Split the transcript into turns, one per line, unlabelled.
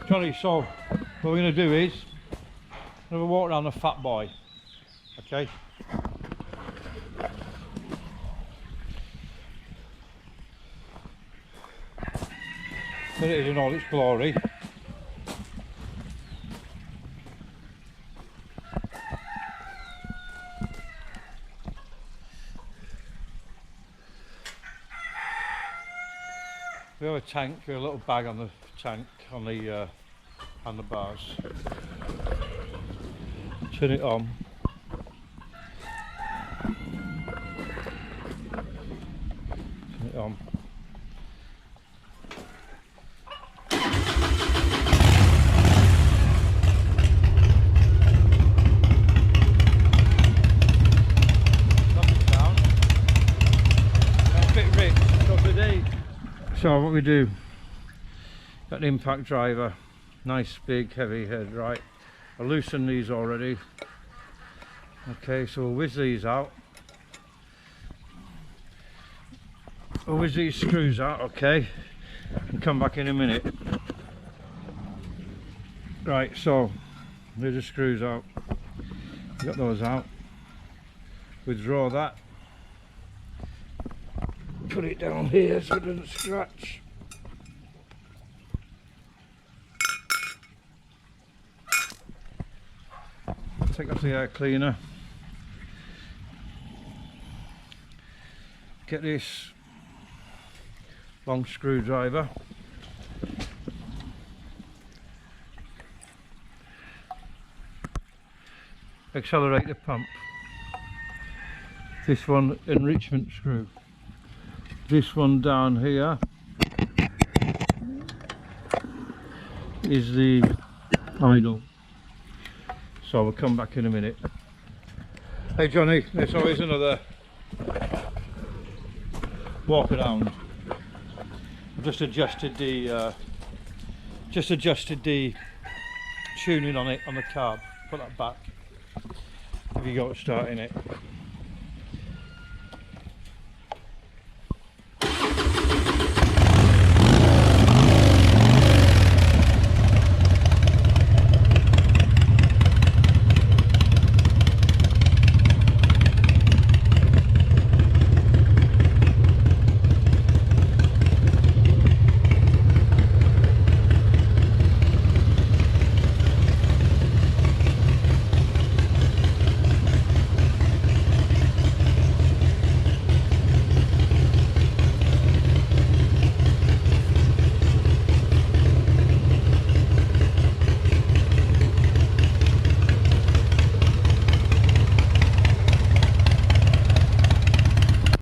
Johnny, so what we're going to do is we're going to walk around the Fatboy, okay? There it is in all its glory. We have a tank, a little bag on the tank, on the handlebars. Turn it on. Turn it on. So what we do, got the impact driver, nice big heavy head, right? I loosened these already. Okay, so we'll whiz these out. We'll whiz these screws out, okay? And come back in a minute. Right, so there's the screws out. Got those out. Withdraw that. Put it down here so it doesn't scratch. Take off the air cleaner. Get this long screwdriver. Accelerate the pump. This one enrichment screw. This one down here is the idle. So we'll come back in a minute. Hey Johnny, there's always another walk around. I've just adjusted the tuning on it on the carb. Put that back. If you go to starting it.